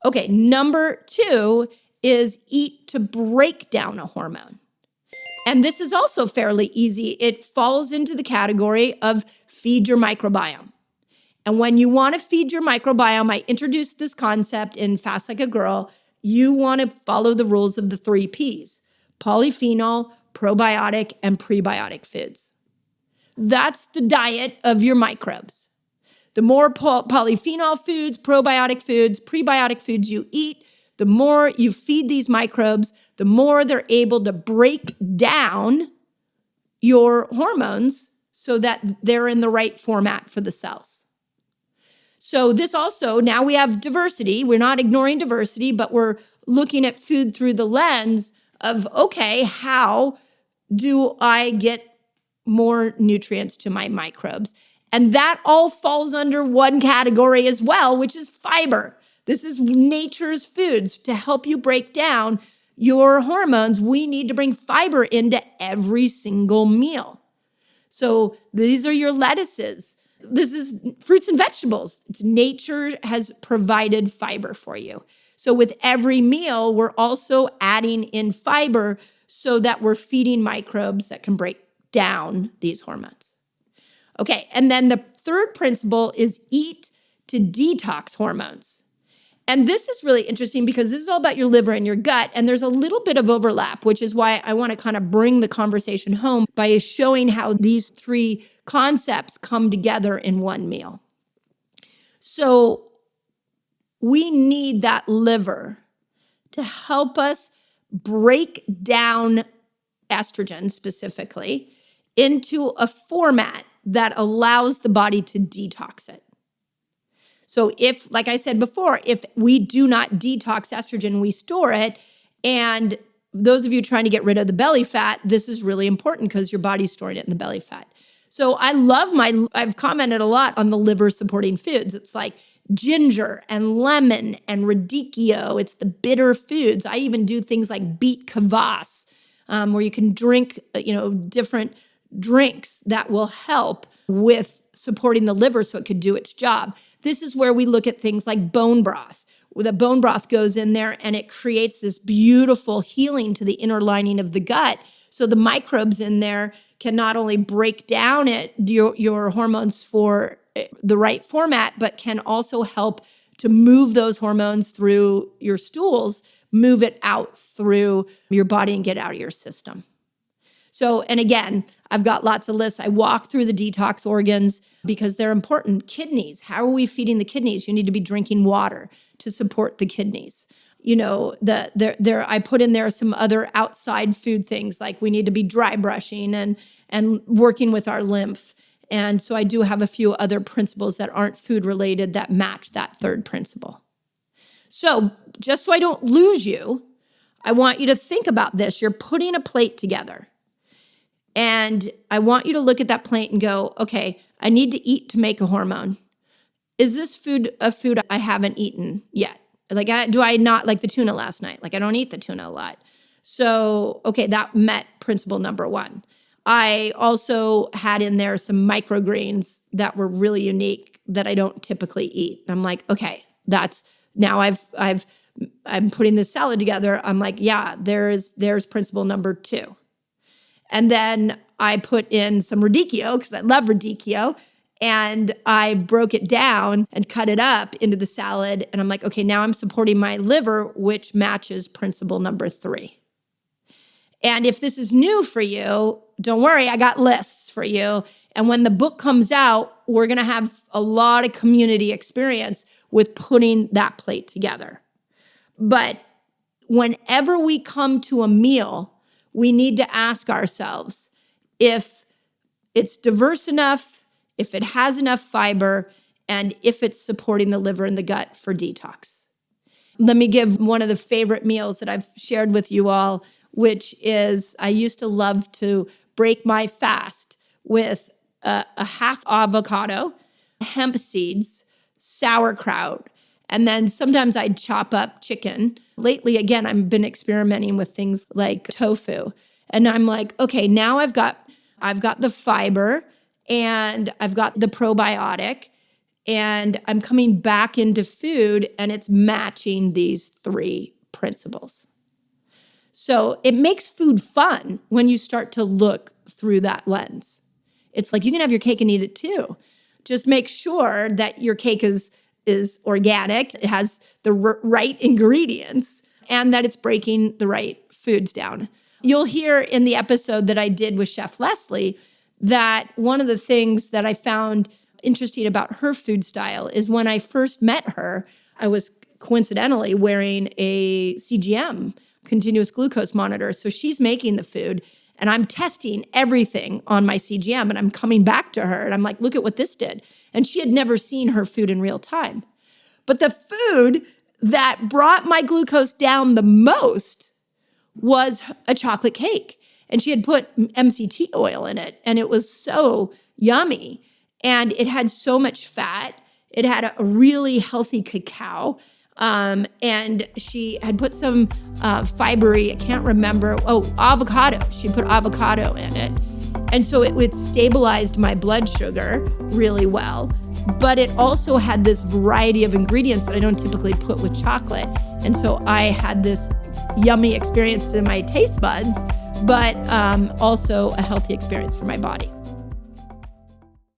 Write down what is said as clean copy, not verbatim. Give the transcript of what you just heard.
Okay, number 2 is eat to break down a hormone. And this is also fairly easy. It falls into the category of feed your microbiome. And when you want to feed your microbiome, I introduced this concept in Fast Like a Girl. You want to follow the rules of the 3 Ps: polyphenol, probiotic, and prebiotic foods. That's the diet of your microbes. The more polyphenol foods, probiotic foods, prebiotic foods you eat, the more you feed these microbes, the more they're able to break down your hormones so that they're in the right format for the cells. So this also, now we have diversity. We're not ignoring diversity, but we're looking at food through the lens of, okay, how do I get more nutrients to my microbes? And that all falls under one category as well, which is fiber. This is nature's foods. To help you break down your hormones, we need to bring fiber into every single meal. So these are your lettuces. This is fruits and vegetables. Nature has provided fiber for you. So with every meal, we're also adding in fiber so that we're feeding microbes that can break down these hormones. Okay, and then the third principle is eat to detox hormones. And this is really interesting because this is all about your liver and your gut, and there's a little bit of overlap, which is why I want to kind of bring the conversation home by showing how these 3 concepts come together in one meal. So we need that liver to help us break down estrogen specifically into a format that allows the body to detox it. So if, like I said before, if we do not detox estrogen, we store it. And those of you trying to get rid of the belly fat, this is really important because your body's storing it in the belly fat. So I've commented a lot on the liver supporting foods. It's like ginger and lemon and radicchio. It's the bitter foods. I even do things like beet kvass, where you can drink, different drinks that will help with supporting the liver so it could do its job. This is where we look at things like bone broth. The bone broth goes in there and it creates this beautiful healing to the inner lining of the gut. So the microbes in there can not only break down your hormones for the right format, but can also help to move those hormones through your stools, move it out through your body and get out of your system. So, and again, I've got lots of lists. I walk through the detox organs because they're important. Kidneys, how are we feeding the kidneys? You need to be drinking water to support the kidneys. I put in there some other outside food things, like we need to be dry brushing and working with our lymph. And so I do have a few other principles that aren't food related that match that third principle. So just so I don't lose you, I want you to think about this. You're putting a plate together. And I want you to look at that plate and go, okay, I need to eat to make a hormone. Is this food a food I haven't eaten yet? Do I not like the tuna last night? I don't eat the tuna a lot. So, okay, that met principle number 1. I also had in there some microgreens that were really unique that I don't typically eat. I'm like, okay, that's now I'm putting this salad together. I'm like, yeah, there's principle number 2. And then I put in some radicchio because I love radicchio. And I broke it down and cut it up into the salad. And I'm like, okay, now I'm supporting my liver, which matches principle number 3. And if this is new for you, don't worry, I got lists for you. And when the book comes out, we're going to have a lot of community experience with putting that plate together. But whenever we come to a meal, we need to ask ourselves if it's diverse enough, if it has enough fiber, and if it's supporting the liver and the gut for detox. Let me give one of the favorite meals that I've shared with you all, which is I used to love to break my fast with a half avocado, hemp seeds, sauerkraut, and then sometimes I'd chop up chicken. Lately, again, I've been experimenting with things like tofu. And I'm like, okay, now I've got the fiber and I've got the probiotic And I'm coming back into food and it's matching these 3 principles. So it makes food fun when you start to look through that lens. It's like you can have your cake and eat it too. Just make sure that your cake is organic, it has the right ingredients, and that it's breaking the right foods down. You'll hear in the episode that I did with Chef Leslie that one of the things that I found interesting about her food style is when I first met her, I was coincidentally wearing a CGM, continuous glucose monitor. So she's making the food and I'm testing everything on my CGM and I'm coming back to her and I'm like, look at what this did. And she had never seen her food in real time. But the food that brought my glucose down the most was a chocolate cake. And she had put MCT oil in it and it was so yummy. And it had so much fat. It had a really healthy cacao. And she had put some fibery, I can't remember, avocado. She put avocado in it. And so it stabilized my blood sugar really well. But it also had this variety of ingredients that I don't typically put with chocolate. And so I had this yummy experience to my taste buds, but also a healthy experience for my body.